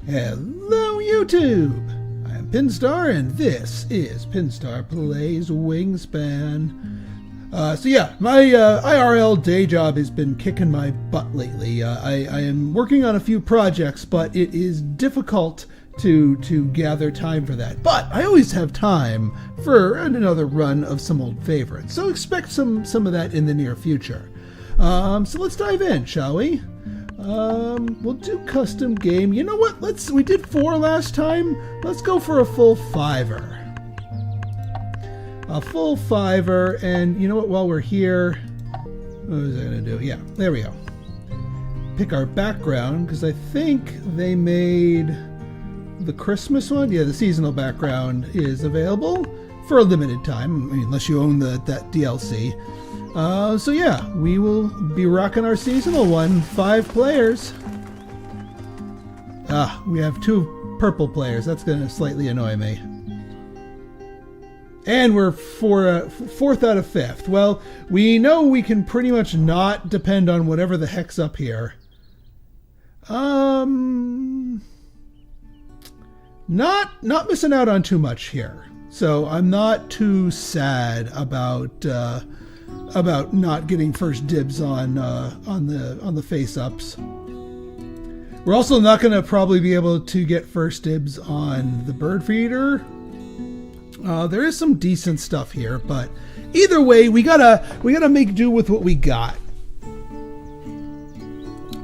Hello YouTube! I'm Pinstar and this is Pinstar Plays Wingspan. My IRL day job has been kicking my butt lately. I am working on a few projects, but it is difficult to gather time for that. But I always have time for another run of some old favorites, so expect some of that in the near future. So let's dive in, shall we? We'll do custom game. You know what? We did 4 last time. Let's go for a full 5er. A full 5er, and you know what? While we're here, what was I gonna do? Yeah, there we go. Pick our background, because I think they made the Christmas one. Yeah, the seasonal background is available for a limited time, unless you own that DLC. So yeah, we will be rocking our seasonal one. 5 players. We have 2 purple players. That's going to slightly annoy me. And we're 4th out of 5th. Well, we know we can pretty much not depend on whatever the heck's up here. Not missing out on too much here. So I'm not too sad about not getting first dibs on the face-ups. We're also not going to probably be able to get first dibs on the bird feeder. There is some decent stuff here, but either way, we gotta make do with what we got.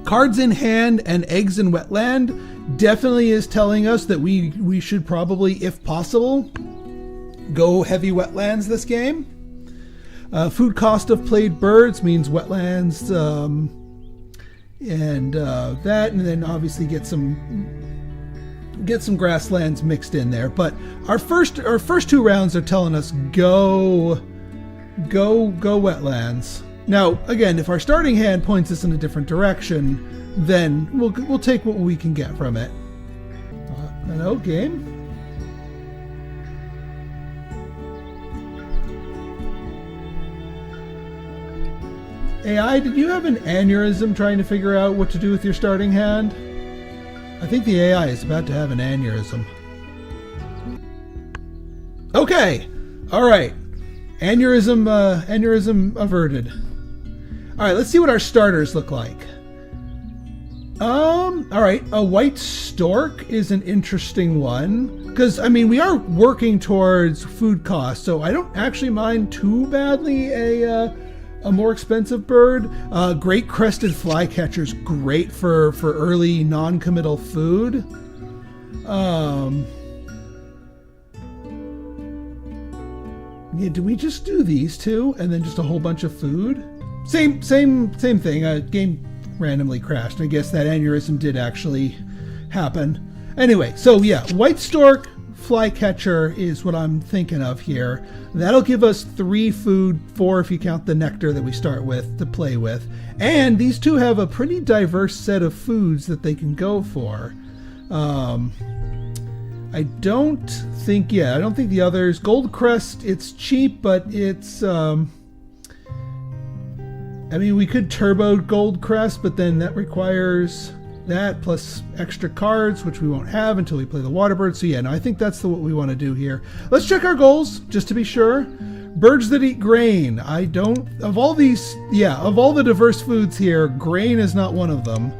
Cards in hand and eggs in wetland definitely is telling us that we should probably, if possible, go heavy wetlands this game. Food cost of played birds means wetlands, and then obviously get some grasslands mixed in there. But our first 2 rounds are telling us go wetlands. Now again, if our starting hand points us in a different direction, then we'll take what we can get from it. Hello game. AI, did you have an aneurysm trying to figure out what to do with your starting hand? I think the AI is about to have an aneurysm. Okay. All right. Aneurysm averted. All right, let's see what our starters look like. All right. A white stork is an interesting one because, I mean, we are working towards food costs, so I don't actually mind too badly a more expensive bird. Great crested flycatcher's great for early non-committal food. Yeah, do we just do these 2 and then just a whole bunch of food? Same thing. Game randomly crashed. I guess that aneurysm did actually happen. Anyway, so yeah, white stork flycatcher is what I'm thinking of here. That'll give us 3 food, 4 if you count the nectar that we start with to play with. And these 2 have a pretty diverse set of foods that they can go for. I don't think the others. Goldcrest, it's cheap, but it's we could turbo Goldcrest, but then that requires that plus extra cards, which we won't have until we play the Waterbird. So yeah, no, I think that's what we want to do here. Let's check our goals just to be sure. Birds that eat grain. Of all the diverse foods here, grain is not one of them.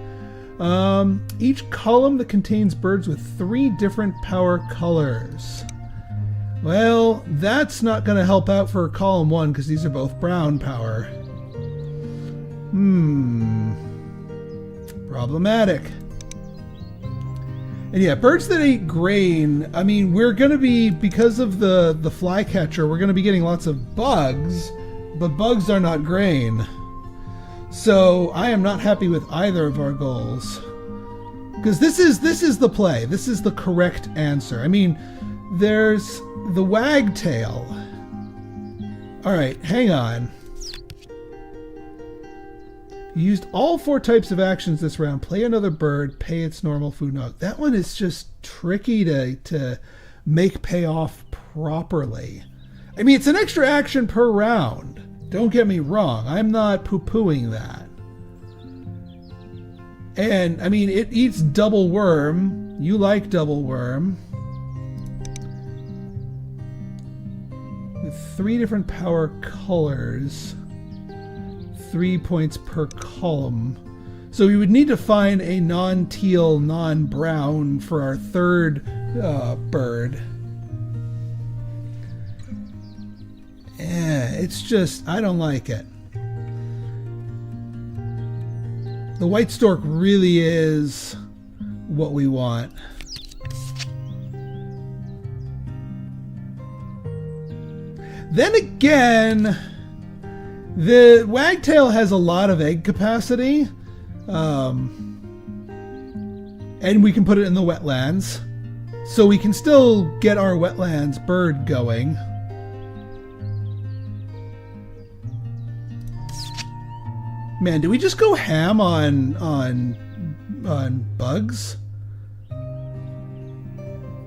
Each column that contains birds with 3 different power colors. Well, that's not going to help out for column 1 because these are both brown power. Problematic. And yeah, birds that eat grain, I mean, we're going to be, because of the flycatcher, we're going to be getting lots of bugs, but bugs are not grain. So I am not happy with either of our goals. Because this is the play. This is the correct answer. I mean, there's the wagtail. All right, hang on. You used all 4 types of actions this round. Play another bird, pay its normal food. No, that one is just tricky to make pay off properly. I mean, it's an extra action per round. Don't get me wrong. I'm not poo-pooing that. And, I mean, it eats double worm. You like double worm. With 3 different power colors. 3 points per column. So we would need to find a non-teal, non-brown for our third bird. It's just, I don't like it. The white stork really is what we want. Then again, the wagtail has a lot of egg capacity, and we can put it in the wetlands, so we can still get our wetlands bird going. Man, do we just go ham on bugs?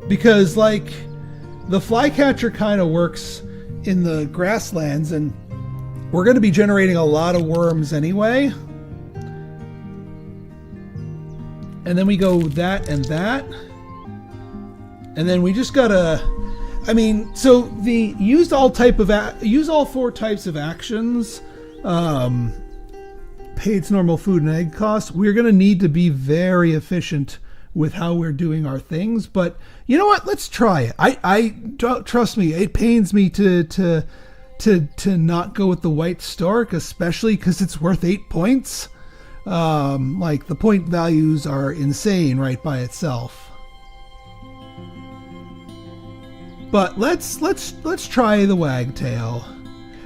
Because, like, the flycatcher kind of works in the grasslands, and we're going to be generating a lot of worms anyway. And then we go that and that. And then we just gotta, I mean, so the use all 4 types of actions, pay its normal food and egg costs. We're going to need to be very efficient with how we're doing our things, but you know what? Let's try it. I don't, trust me. It pains me to not go with the white stork, especially because it's worth 8 points. Like the point values are insane right by itself. But let's try the wagtail.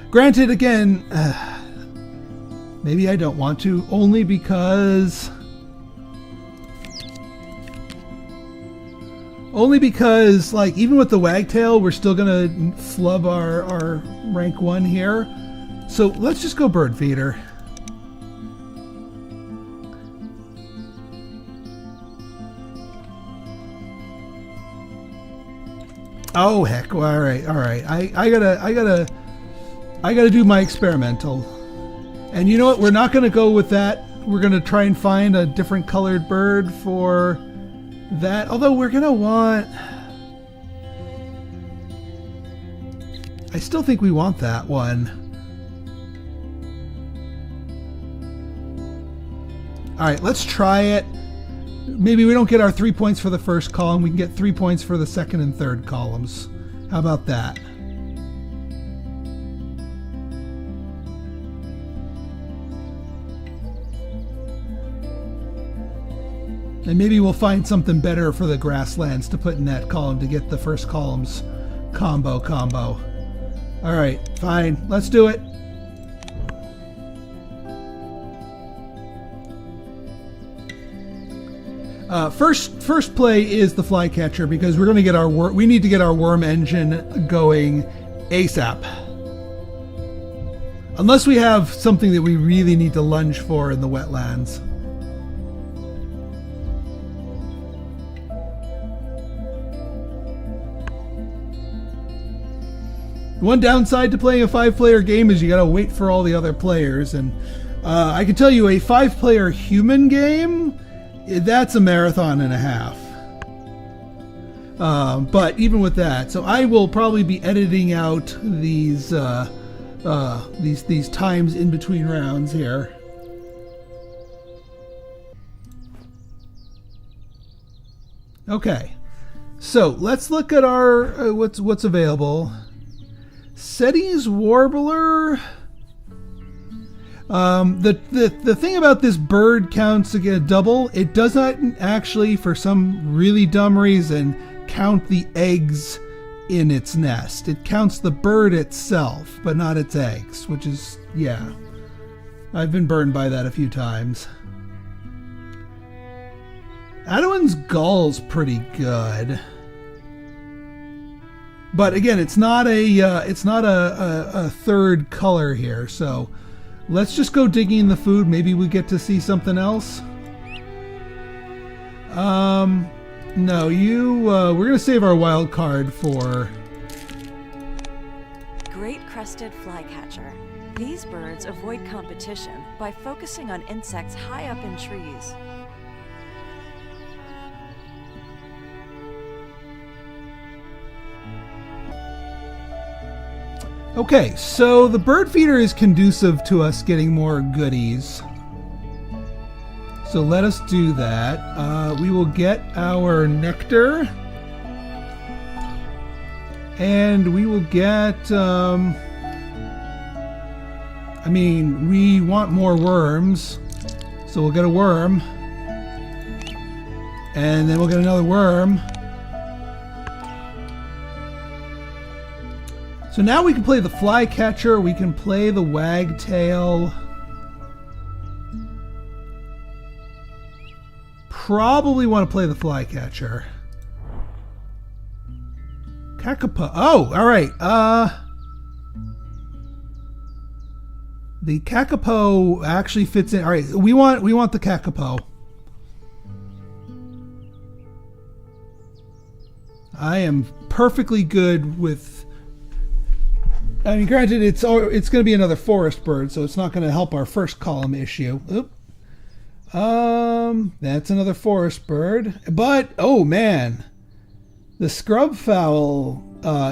Granted, again, maybe I don't want to, only because like even with the wagtail, we're still gonna flub our rank 1 here. So let's just go bird feeder. Oh heck! Well, all right. I gotta do my experimental. And you know what? We're not gonna go with that. We're gonna try and find a different colored bird for that. Although we're gonna want. I still think we want that one. All right, let's try it. Maybe we don't get our 3 points for the first column. We can get 3 points for the second and third columns. How about that? And maybe we'll find something better for the grasslands to put in that column to get the first column's combo. All right, fine. Let's do it. First play is the flycatcher because we're going to get we need to get our worm engine going ASAP. Unless we have something that we really need to lunge for in the wetlands. One downside to playing a 5-player game is you gotta wait for all the other players, and I can tell you a 5-player human game, that's a marathon and a half. But even with that, so I will probably be editing out these times in between rounds here. Okay, so let's look at our what's available. Seti's Warbler. The thing about this bird counts to get a double. It does not actually, for some really dumb reason, count the eggs in its nest. It counts the bird itself, but not its eggs, which is, yeah. I've been burned by that a few times. Adowin's Gull's pretty good. But again, it's not a third color here, so let's just go digging in the food. Maybe we get to see something else. No, we're gonna save our wild card for Great Crested Flycatcher. These birds avoid competition by focusing on insects high up in trees. Okay, so the bird feeder is conducive to us getting more goodies. So let us do that. We will get our nectar. And we will get... I mean, we want more worms. So we'll get a worm. And then we'll get another worm. So now we can play the flycatcher, we can play the wagtail. Probably want to play the flycatcher. Kakapo. Oh, all right. The Kakapo actually fits in. All right, we want the Kakapo. I am perfectly good with. I mean, granted, it's going to be another forest bird, so it's not going to help our first column issue. Oop. That's another forest bird. But, oh man, the scrub fowl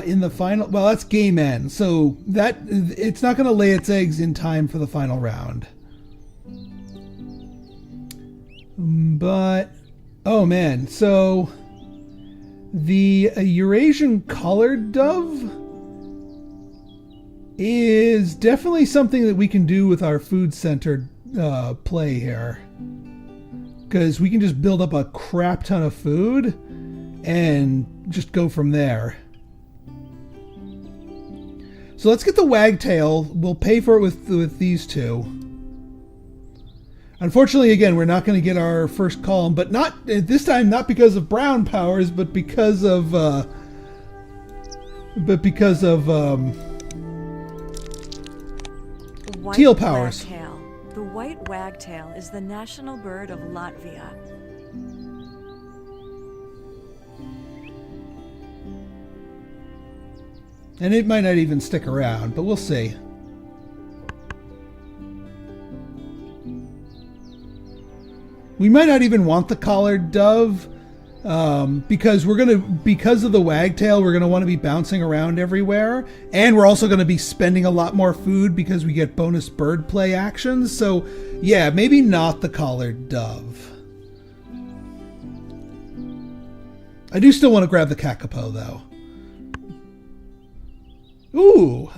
in the final, well, that's game end, so that it's not going to lay its eggs in time for the final round. But, oh man, so the Eurasian collared dove is definitely something that we can do with our food-centered play here. Because we can just build up a crap ton of food and just go from there. So let's get the wagtail. We'll pay for it with these two. Unfortunately, again, we're not going to get our first column, but not this time, not because of brown powers, but because of teal powers. Wagtail. The white wagtail is the national bird of Latvia. And it might not even stick around, but we'll see. We might not even want the collared dove because because of the wagtail, we're gonna want to be bouncing around everywhere, and we're also going to be spending a lot more food because we get bonus bird play actions. So, yeah, maybe not the collared dove. I do still want to grab the kakapo though. Ooh,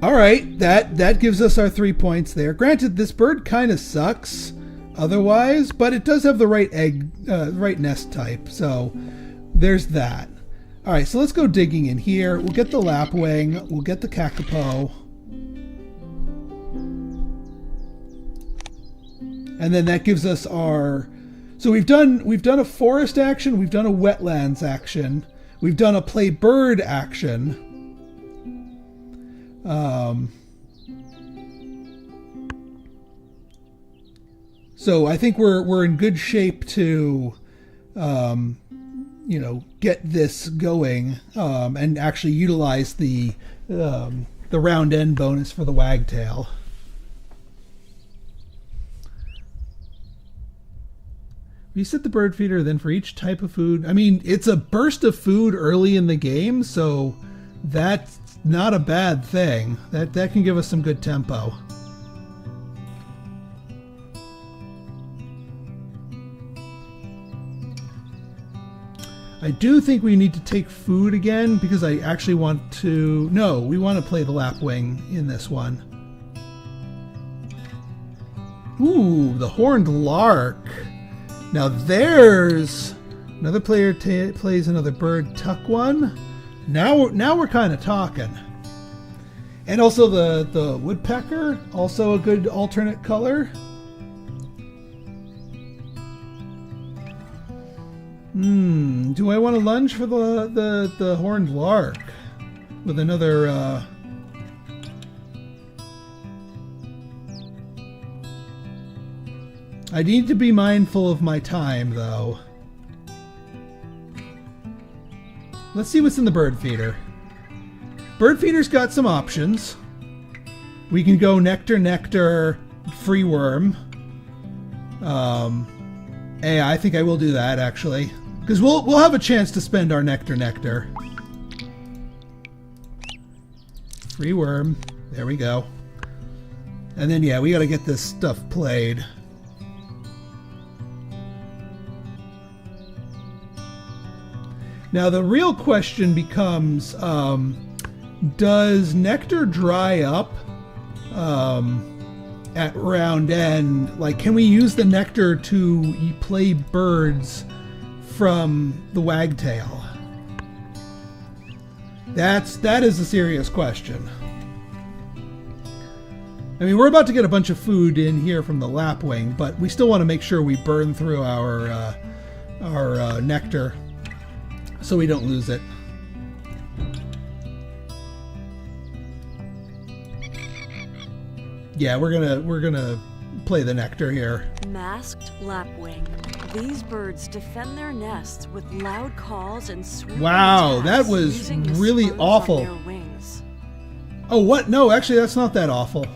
all right, that gives us our 3 points there. Granted, this bird kind of sucks otherwise, but it does have the right right nest type, so there's that. All right, so let's go digging in here. We'll get the lapwing. We'll get the kakapo. And then that gives us our... So we've done a forest action, we've done a wetlands action, we've done a play bird action. So I think we're in good shape to, get this going and actually utilize the round end bonus for the wagtail. Reset the bird feeder, then for each type of food. I mean, it's a burst of food early in the game, so that's not a bad thing. That can give us some good tempo. I do think we need to take food again because I actually want to... No, we want to play the lapwing in this one. Ooh, the horned lark. Now there's another player plays another bird tuck one. Now we're kind of talking. And also the woodpecker, also a good alternate color. Do I want to lunge for the horned lark with another I need to be mindful of my time, though. Let's see what's in the bird feeder. Bird feeder's got some options. We can go nectar, free worm. Hey, I think I will do that, actually. Because we'll have a chance to spend our nectar. Free worm. There we go. And then, yeah, we got to get this stuff played. Now, the real question becomes, does nectar dry up at round end? Like, can we use the nectar to play birds from the wagtail? That is a serious question. I mean, we're about to get a bunch of food in here from the lapwing, but we still want to make sure we burn through our nectar so we don't lose it. Yeah, we're gonna play the nectar here. Masked lapwing. These birds defend their nests with loud calls and swooping Wow, attacks that was using the really spurs awful. on their wings. Oh, what? No, actually, that's not that awful.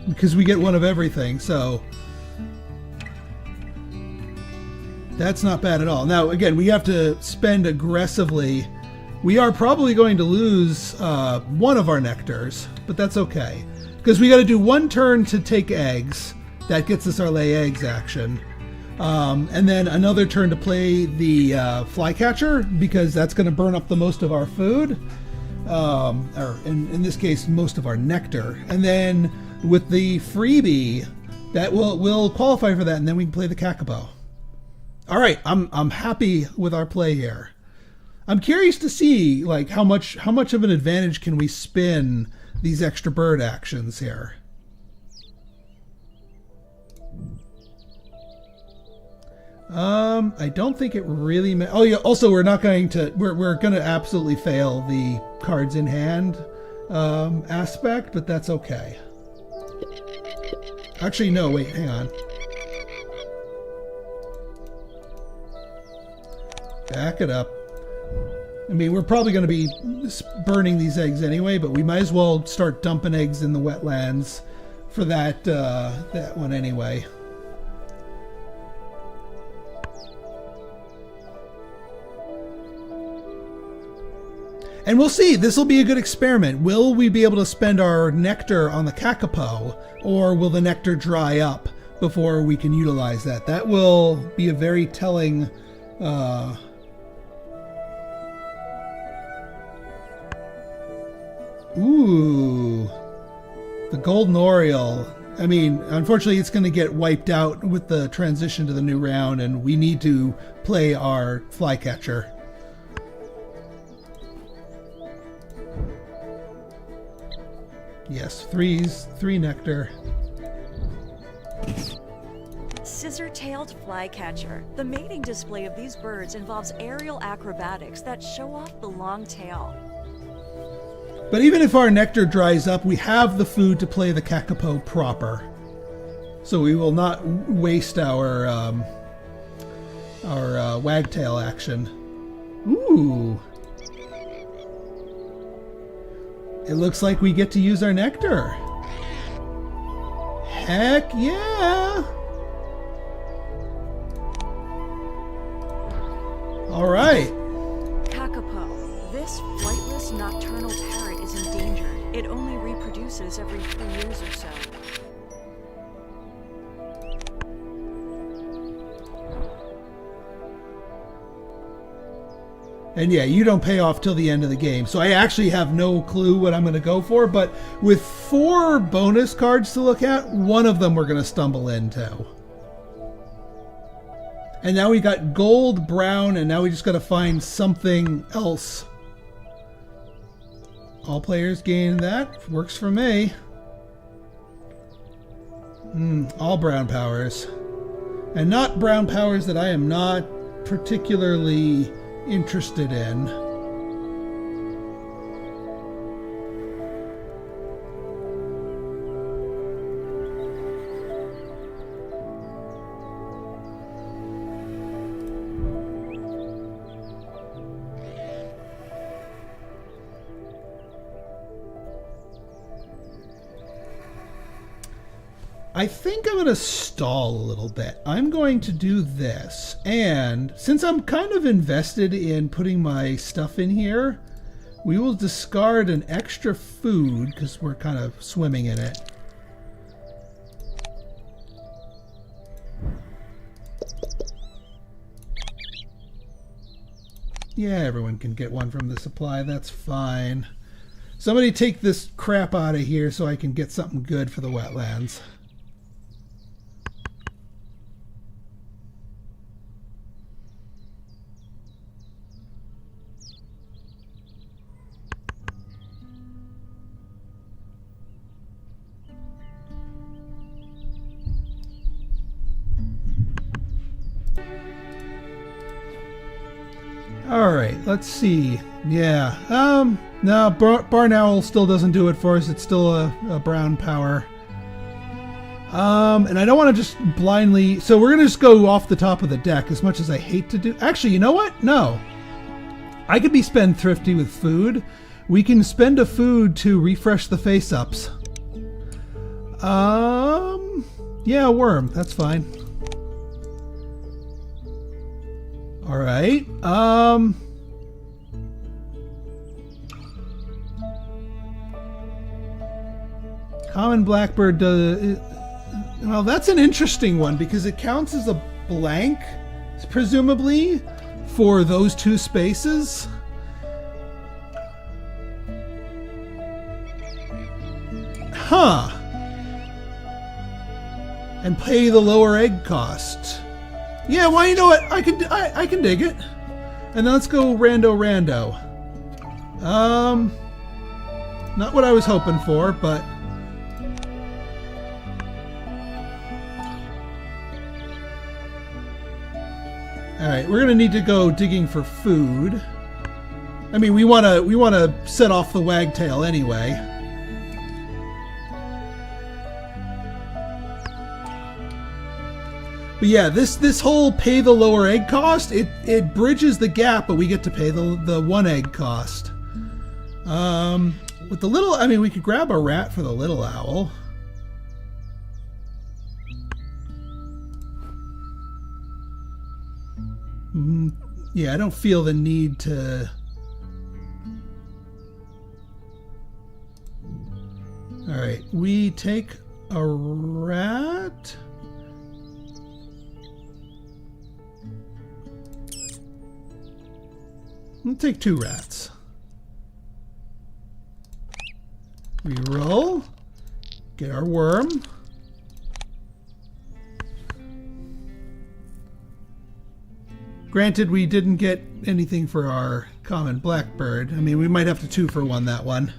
Because we get one of everything, so that's not bad at all. Now, again, we have to spend aggressively. We are probably going to lose one of our nectars, but that's okay. Because we got to do one turn to take eggs. That gets us our lay eggs action. And then another turn to play the flycatcher, because that's going to burn up the most of our food. Or in this case, most of our nectar. And then with the freebie, that we'll qualify for that, and then we can play the Kakapo. All right, I'm happy with our play here. I'm curious to see like how much of an advantage can we spin these extra bird actions here. I don't think it really oh yeah, also we're going to absolutely fail the cards in hand aspect, but that's okay. Actually, no, wait, hang on. Back it up. I mean, we're probably going to be burning these eggs anyway, but we might as well start dumping eggs in the wetlands for that one anyway. And we'll see. This will be a good experiment. Will we be able to spend our nectar on the Kakapo, or will the nectar dry up before we can utilize that? That will be a very telling Ooh, the Golden Oriole. I mean, unfortunately, it's going to get wiped out with the transition to the new round, and we need to play our flycatcher. Yes, three nectar. Scissor-tailed flycatcher. The mating display of these birds involves aerial acrobatics that show off the long tail. But even if our nectar dries up, we have the food to play the Kakapo proper. So we will not waste our wagtail action. Ooh. It looks like we get to use our nectar. Heck yeah! All right. Kakapo. This flightless nocturnal parrot is endangered. It only reproduces every 3 years or so. And yeah, you don't pay off till the end of the game. So I actually have no clue what I'm going to go for. But with 4 bonus cards to look at, one of them we're going to stumble into. And now we got gold, brown, and now we just got to find something else. All players gain that. Works for me. All brown powers. And not brown powers that I am not particularly interested in. I think I'm going to stall a little bit. I'm going to do this. And since I'm kind of invested in putting my stuff in here, we will discard an extra food because we're kind of swimming in it. Yeah, everyone can get one from the supply. That's fine. Somebody take this crap out of here so I can get something good for the wetlands. Alright, let's see. Yeah, no, Barn Owl still doesn't do it for us. It's still a brown power. And I don't want to just blindly... So we're going to just go off the top of the deck, as much as I hate to do... Actually, you know what? No. I could be spendthrifty with food. We can spend a food to refresh the face-ups. Yeah, a worm. That's fine. All right. Common blackbird does. Well, that's an interesting one because it counts as a blank, presumably, for those two spaces. Huh. And pay the lower egg cost. Yeah, well, you know what? I can dig it. And then let's go rando. Not what I was hoping for, but all right, we're gonna need to go digging for food. I mean, we wanna set off the wagtail anyway. But yeah, this whole pay the lower egg cost, it bridges the gap, but we get to pay the one egg cost. With the little, I mean, we could grab a rat for the little owl. Yeah, I don't feel the need to... Alright, we take a rat... We'll take 2 rats. Reroll. Get our worm. Granted, we didn't get anything for our common blackbird. I mean, we might have to 2-for-1 that one.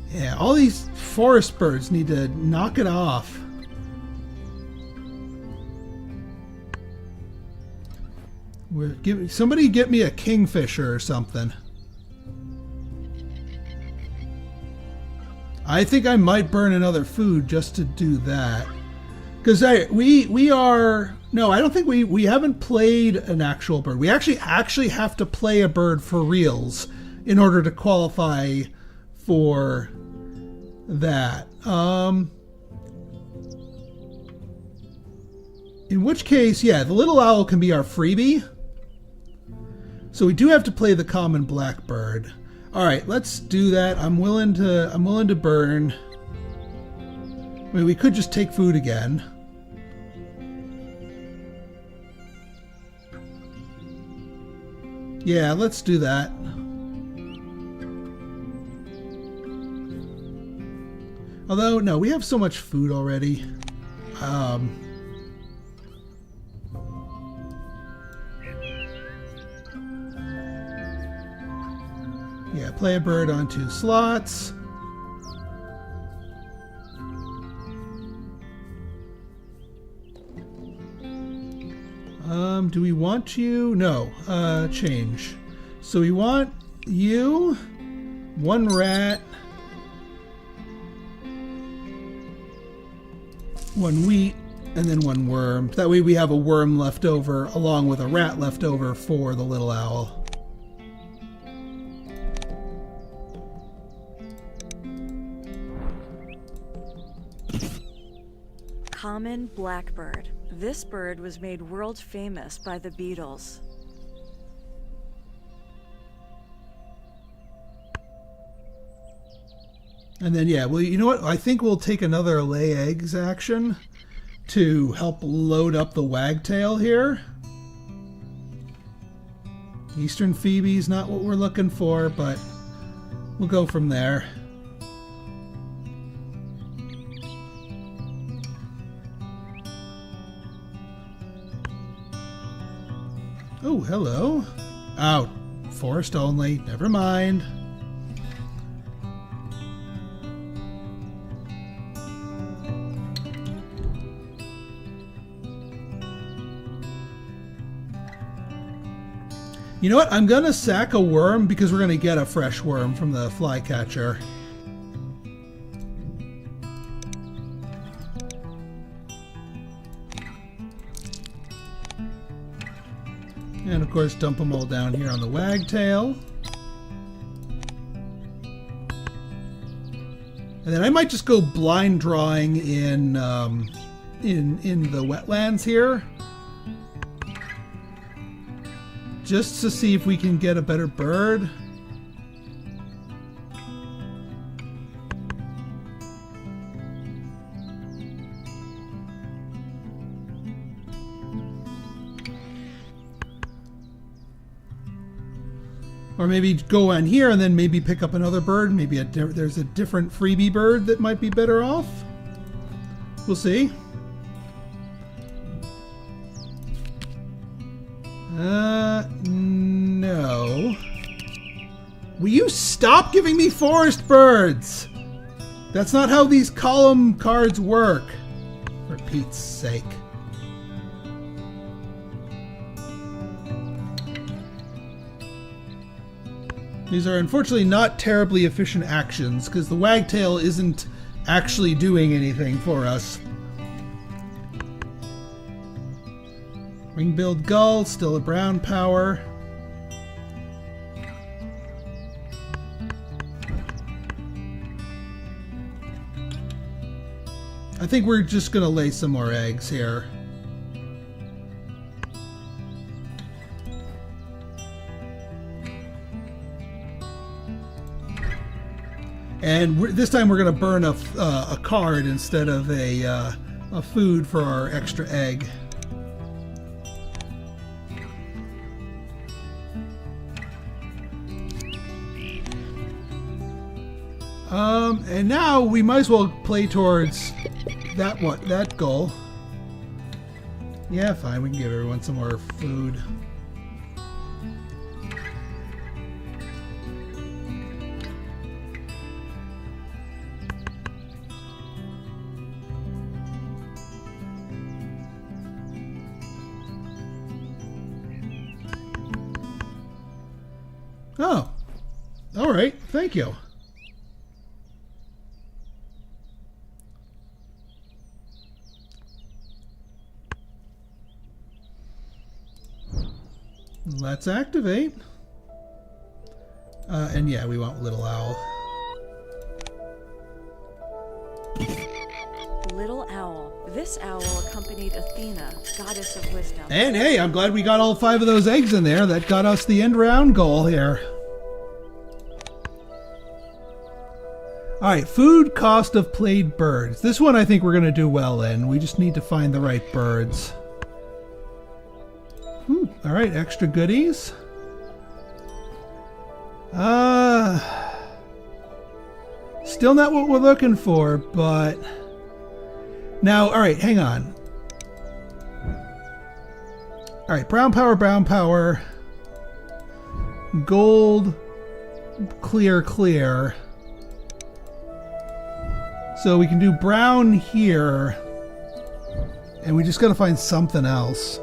Yeah, all these forest birds need to knock it off. Somebody get me a kingfisher or something. I think I might burn another food just to do that. Because we are... No, I don't think we haven't played an actual bird. We actually have to play a bird for reals in order to qualify for that. In which case, yeah, the little owl can be our freebie. So we do have to play the common blackbird. All right, let's do that. I'm willing to burn. I mean, we could just take food again. Yeah, let's do that. Although, no, we have so much food already. Yeah, play a bird on 2 slots. Do we want you? No, change. So we want you, 1 rat. 1 wheat, and then 1 worm. That way we have a worm left over along with a rat left over for the little owl. Common blackbird. This bird was made world famous by the Beatles. And then, yeah, well, you know what? I think we'll take another lay eggs action to help load up the wagtail here. Eastern Phoebe's not what we're looking for, but we'll go from there. Oh, hello. Oh, forest only. Never mind. You know what? I'm going to sack a worm because we're going to get a fresh worm from the flycatcher. And of course, dump them all down here on the wagtail. And then I might just go blind drawing in the wetlands here, just to see if we can get a better bird. Or maybe go on here and then maybe pick up another bird. Maybe there's a different freebie bird that might be better off. We'll see. No. Will you stop giving me forest birds? That's not how these column cards work. For Pete's sake. These are unfortunately not terribly efficient actions because the wagtail isn't actually doing anything for us. Ring-billed gull, still a brown power. I think we're just going to lay some more eggs here. And this time we're going to burn a card instead of a food for our extra egg. And now we might as well play towards that goal. Yeah, fine. We can give everyone some more food. Oh, all right. Thank you. Let's activate. And yeah, we want Little Owl. Little Owl. This owl accompanied Athena, goddess of wisdom. And hey, I'm glad we got all 5 of those eggs in there. That got us the end round goal here. Alright, food cost of played birds. This one I think we're going to do well in. We just need to find the right birds. Alright, extra goodies. Still not what we're looking for, but... Now, alright, hang on. Alright, brown power. Gold, clear. So we can do brown here. And we just gotta find something else.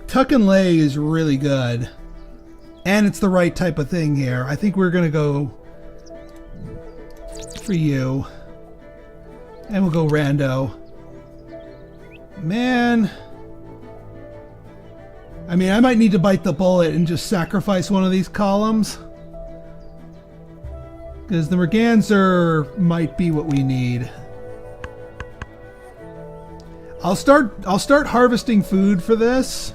Tuck and lay is really good. And it's the right type of thing here. I think we're gonna go for you. And we'll go rando. Man. I mean, I might need to bite the bullet and just sacrifice one of these columns. Because the merganser might be what we need. I'll start harvesting food for this.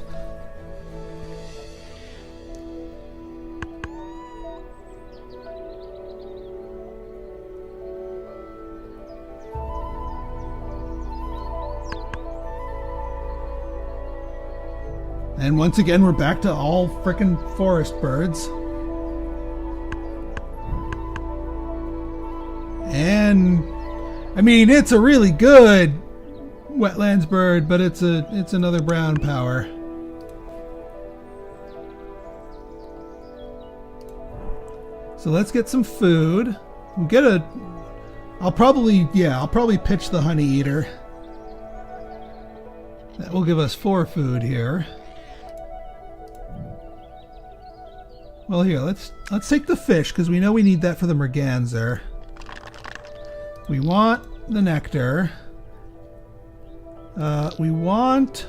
And once again, we're back to all frickin' forest birds. And I mean, it's a really good wetlands bird, but it's another brown power. So let's get some food. We'll get a. I'll probably pitch the honey eater. That will give us 4 food here. Well, here, let's take the fish, because we know we need that for the merganser. We want the nectar. We want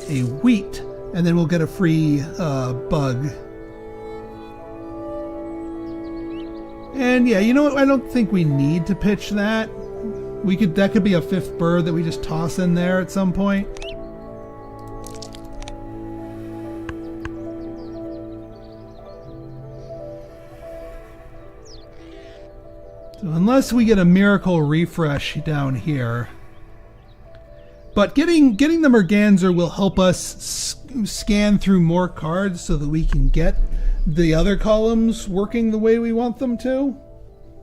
a wheat, and then we'll get a free bug. And yeah, you know what? I don't think we need to pitch that. That could be a 5th bird that we just toss in there at some point. So unless we get a miracle refresh down here. But getting the merganser will help us scan through more cards so that we can get the other columns working the way we want them to.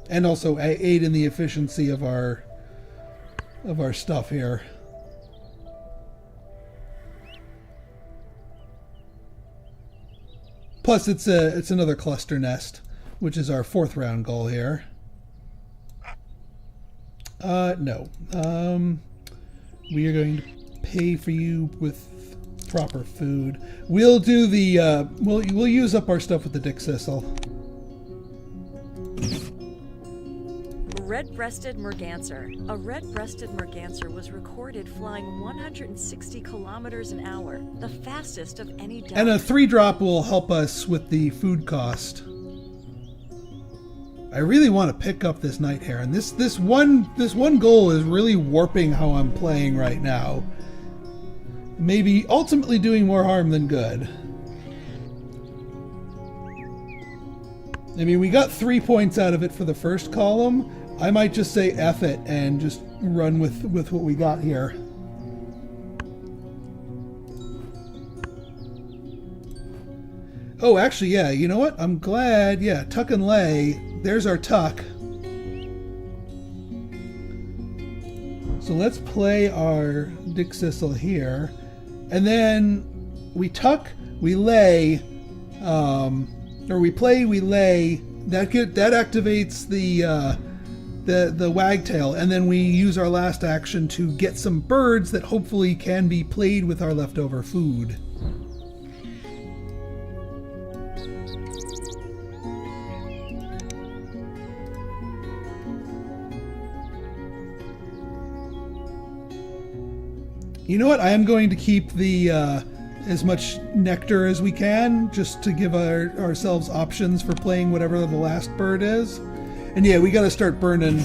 And also aid in the efficiency of our stuff here. Plus it's another cluster nest, which is our 4th round goal here. No. We are going to pay for you with proper food. We'll do the we'll use up our stuff with the dick sissel. Red-breasted merganser. A red-breasted merganser was recorded flying 160 kilometers an hour, the fastest of any duck. And a 3-drop will help us with the food cost. I really want to pick up this night hare, and this one goal is really warping how I'm playing right now. Maybe ultimately doing more harm than good. I mean, we got 3 points out of it for the first column. I might just say F it and just run with what we got here. Oh, actually, yeah, you know what? I'm glad, yeah, tuck and lay. There's our tuck. So let's play our dick sissel here. And then we tuck, we lay, or we play, we lay. That activates the wagtail, and then we use our last action to get some birds that hopefully can be played with our leftover food. You know what? I am going to keep the as much nectar as we can, just to give ourselves options for playing whatever the last bird is. And yeah, we got to start burning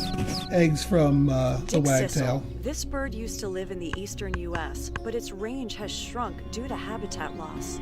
eggs from the wagtail. This bird used to live in the eastern U.S., but its range has shrunk due to habitat loss.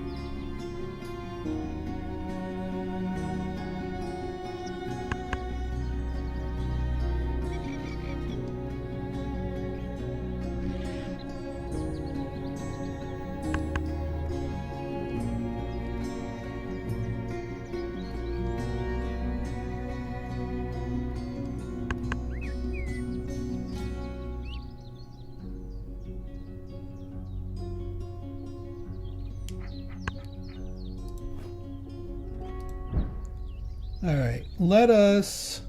All right, let us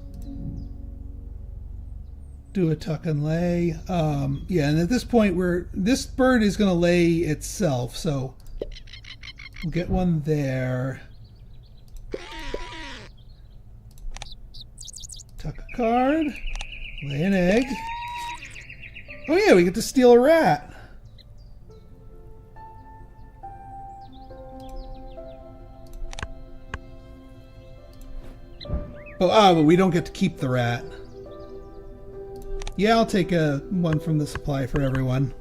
do a tuck and lay. Yeah, and at this point, this bird is going to lay itself, so we'll get one there. tuck a card, lay an egg. Oh yeah, we get to steal a rat. Oh, but we don't get to keep the rat. Yeah, I'll take one from the supply for everyone.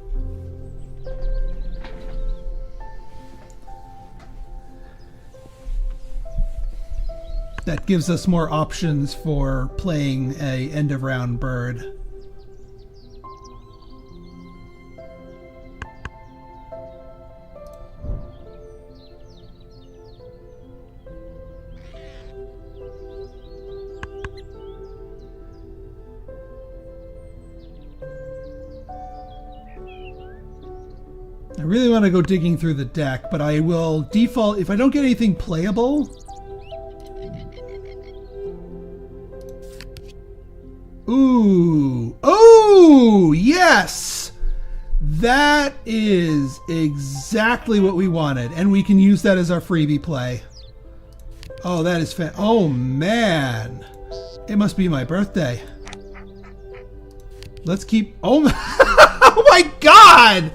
That gives us more options for playing a end of round bird. I really want to go digging through the deck, but I will default if I don't get anything playable. Ooh. Oh, yes! That is exactly what we wanted. And we can use that as our freebie play. Oh, that is oh, man. It must be my birthday. Let's keep... Oh, oh my God!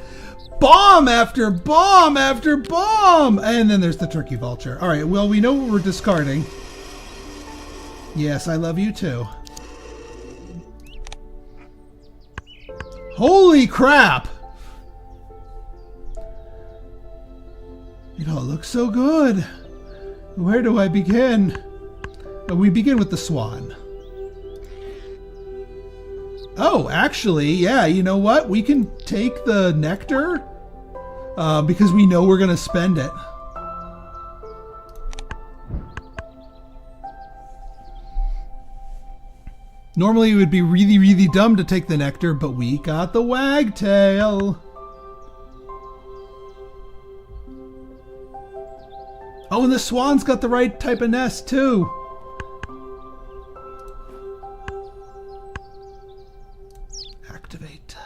Bomb after bomb after bomb! And then there's the turkey vulture. All right, well, we know what we're discarding. Yes, I love you too. Holy crap! It all looks so good. Where do I begin? We begin with the swan. Oh, actually, yeah, you know what? We can take the nectar because we know we're going to spend it. Normally it would be really, really dumb to take the nectar, but we got the wagtail. Oh, and the swan's got the right type of nest, too. Activate.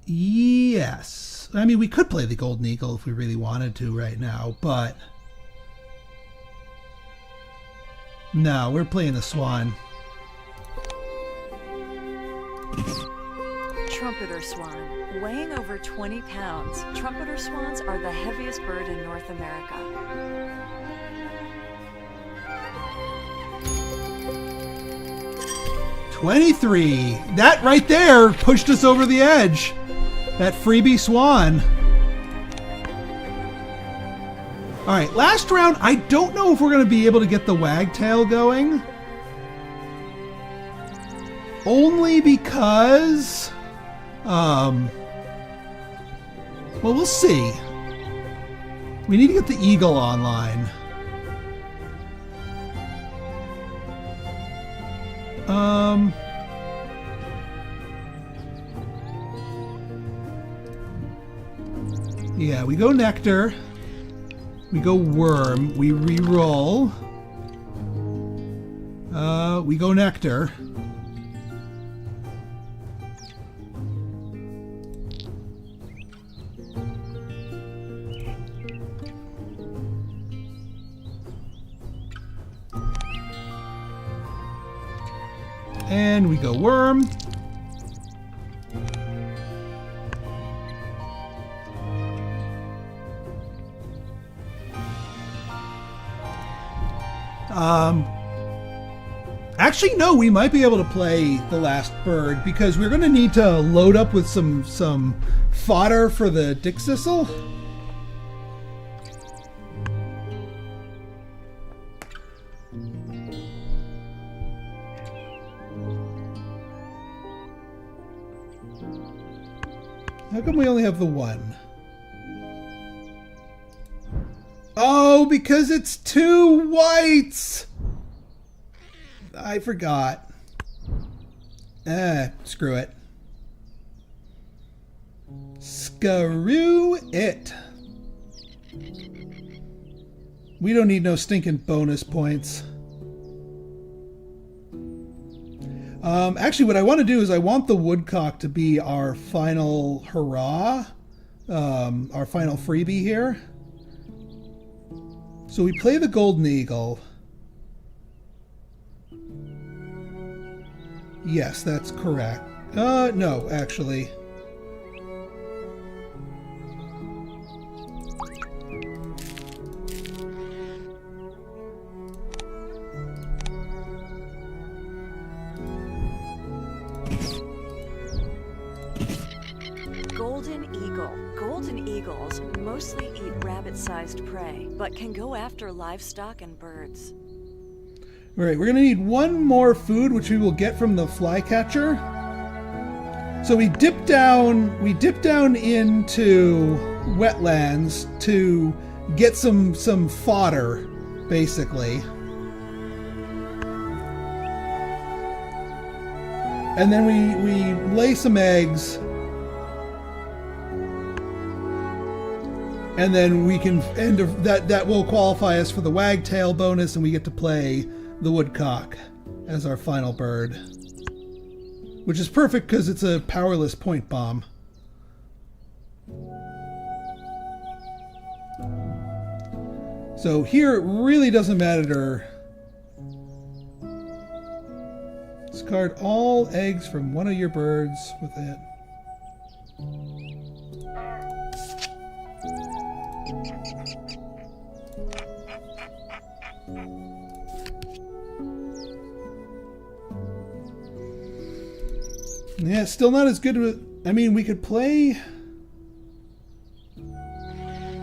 Yes. I mean, we could play the golden eagle if we really wanted to right now, but... No, we're playing the swan. Trumpeter swan, weighing over 20 pounds. Trumpeter swans are the heaviest bird in North America. $23. That right there pushed us over the edge. That freebie swan. All right, last round. I don't know if we're going to be able to get the wagtail going. Only because... well, we'll see. We need to get the eagle online. Yeah, we go nectar. We go worm. We re-roll. We go nectar. And we go worm. Actually, no, we might be able to play the last bird because we're going to need to load up with some fodder for the Dixisel. How come we only have the one? Oh, because it's two whites! I forgot. Screw it. Screw it. We don't need no stinking bonus points. Actually, what I want to do is I want the woodcock to be our final hurrah. Our final freebie here. So we play the golden eagle. Yes, that's correct. No, actually. Golden eagle. Golden eagles mostly eat rabbit-sized prey, but can go after livestock and birds. All right, we're going to need one more food, which we will get from the flycatcher. So we dip down into wetlands to get some fodder, basically. And then we lay some eggs. And then we can that will qualify us for the wagtail bonus, and we get to play the woodcock as our final bird, which is perfect because it's a powerless point bomb. So here it really doesn't matter. Discard all eggs from one of your birds with it. Yeah, still not as good with... I mean, we could play...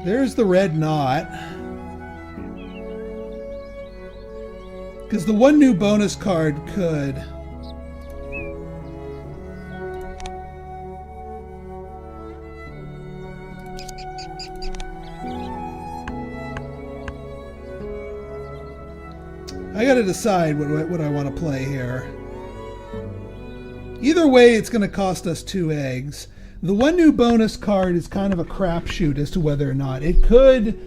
There's the red knot. Because the one new bonus card could... I gotta decide what I want to play here. Either way, it's going to cost us 2 eggs. The one new bonus card is kind of a crapshoot as to whether or not it could.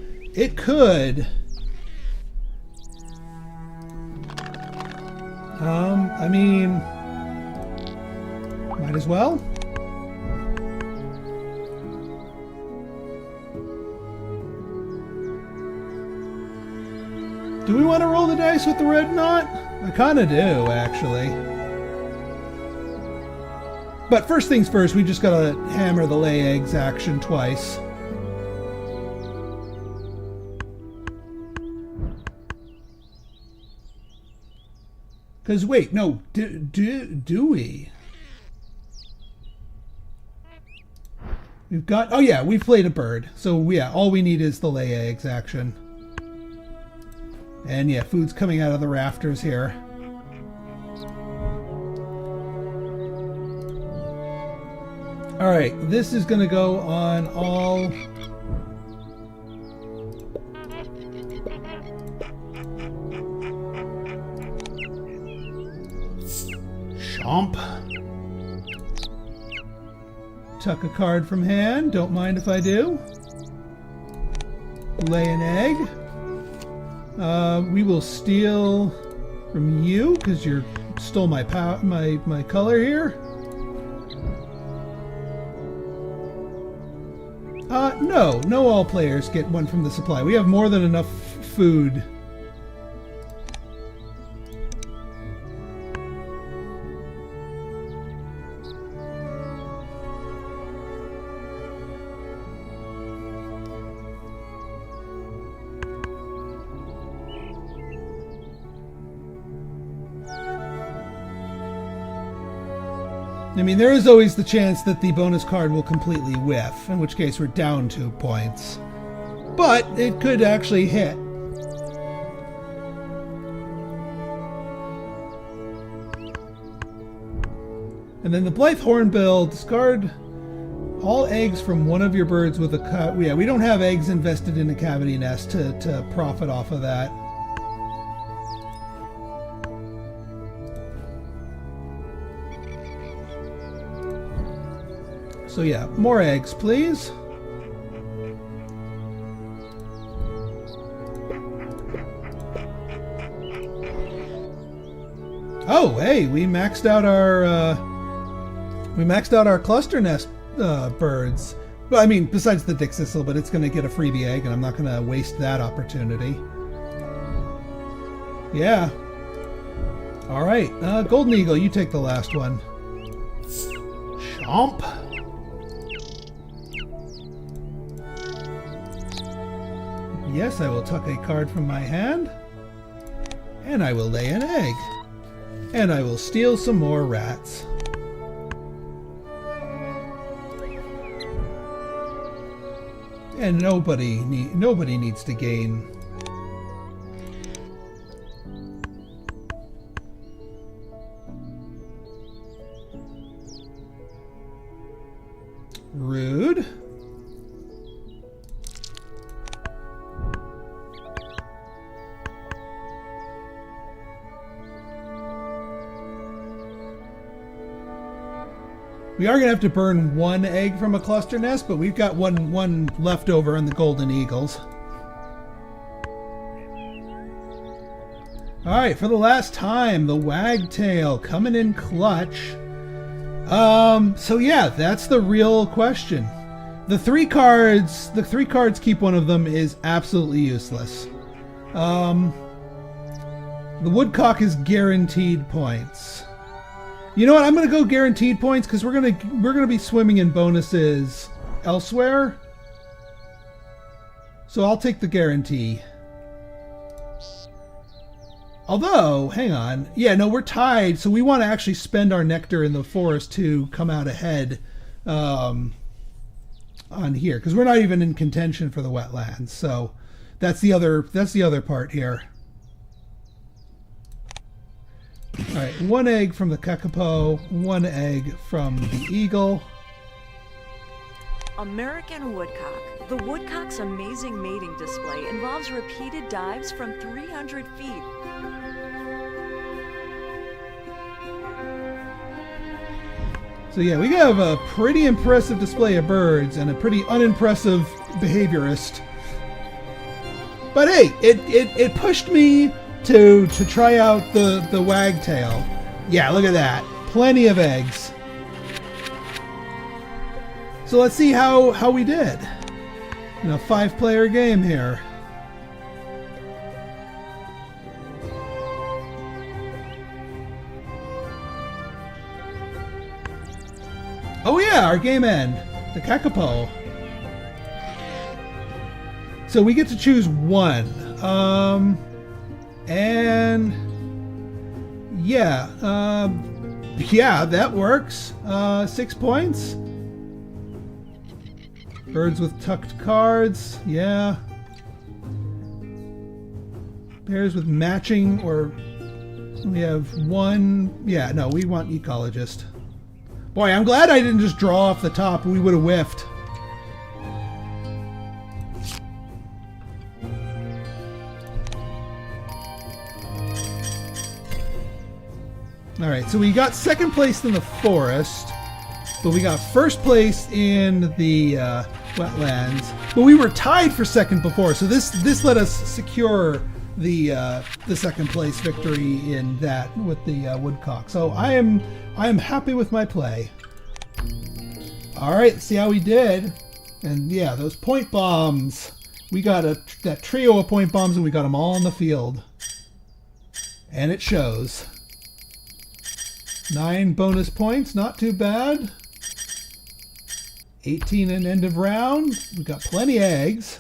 I mean, might as well. Do we want to roll the dice with the red knot? I kind of do, actually. But first things first, we just gotta hammer the lay eggs action twice. Because wait, no, do we? We've got, oh yeah, we've played a bird. So yeah, all we need is the lay eggs action. And yeah, food's coming out of the rafters here. Alright, this is going to go on all... Chomp. Tuck a card from hand, don't mind if I do. Lay an egg. We will steal from you, because you stole my color here. No all players get one from the supply. We have more than enough food. I mean, there is always the chance that the bonus card will completely whiff, in which case we're down 2 points. But it could actually hit. And then the Blythe Hornbill, discard all eggs from one of your birds with a... Yeah, we don't have eggs invested in a cavity nest to profit off of that. So yeah, more eggs, please. Oh, hey, we maxed out our cluster nest birds. Well, I mean, besides the Dixisel, but it's going to get a freebie egg, and I'm not going to waste that opportunity. Yeah. All right. Golden Eagle, you take the last one. Chomp. Yes, I will tuck a card from my hand. And I will lay an egg. And I will steal some more rats. And nobody needs to gain. Rude. We are going to have to burn one egg from a cluster nest, but we've got one left over on the Golden Eagles. All right, for the last time, the Wagtail coming in clutch. So yeah, that's the real question. The three cards keep one of them is absolutely useless. The Woodcock is guaranteed points. You know what? I'm gonna go guaranteed points because we're gonna be swimming in bonuses elsewhere. So I'll take the guarantee. Although, hang on. Yeah, no, we're tied, so we want to actually spend our nectar in the forest to come out ahead on here, because we're not even in contention for the wetlands. So that's the other part here. All right, one egg from the Kakapo, one egg from the eagle. American Woodcock. The Woodcock's amazing mating display involves repeated dives from 300 feet. So yeah, we have a pretty impressive display of birds and a pretty unimpressive behaviorist. But hey, it pushed me to try out the wagtail. Yeah, look at that. Plenty of eggs. So let's see how we did in a 5-player game here. Oh yeah, our game end, the Kakapo. So we get to choose one. And yeah, yeah, that works. 6 points. Birds with tucked cards, yeah. Pairs with matching, or we have one. Yeah, no, we want ecologist. Boy, I'm glad I didn't just draw off the top. We would have whiffed. All right, so we got second place in the forest, but we got first place in the wetlands. But we were tied for second before, so this let us secure the second place victory in that with the Woodcock. So I am happy with my play. All right, let's see how we did. And yeah, those point bombs. We got that trio of point bombs, and we got them all on the field. And it shows. 9 bonus points, not too bad. 18 in end of round. We got plenty of eggs.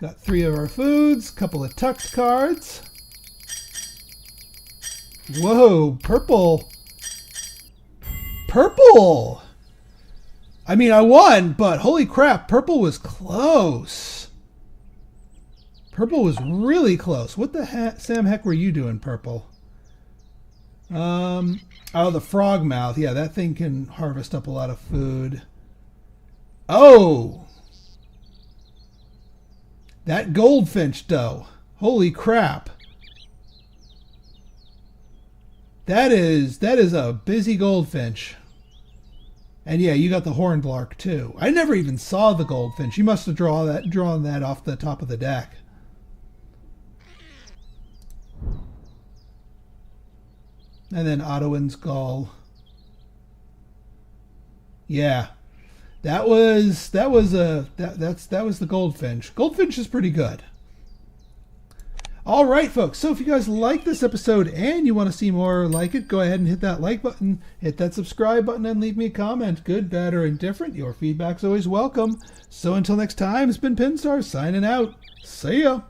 Got 3 of our foods, couple of tucked cards. Whoa, purple. Purple! I mean, I won, but holy crap, purple was close. Purple was really close. What the Sam heck were you doing, purple? Oh, the frog mouth. Yeah, that thing can harvest up a lot of food. Oh! That goldfinch, though. Holy crap. That is a busy goldfinch. And yeah, you got the horned lark, too. I never even saw the goldfinch. You must have drawn that off the top of the deck. And then Ottowan's gull. Yeah, that was the goldfinch. Goldfinch is pretty good. All right, folks. So if you guys like this episode and you want to see more like it, go ahead and hit that like button, hit that subscribe button, and leave me a comment. Good, bad, or indifferent. Your feedback's always welcome. So until next time, it's been Pinstar signing out. See ya.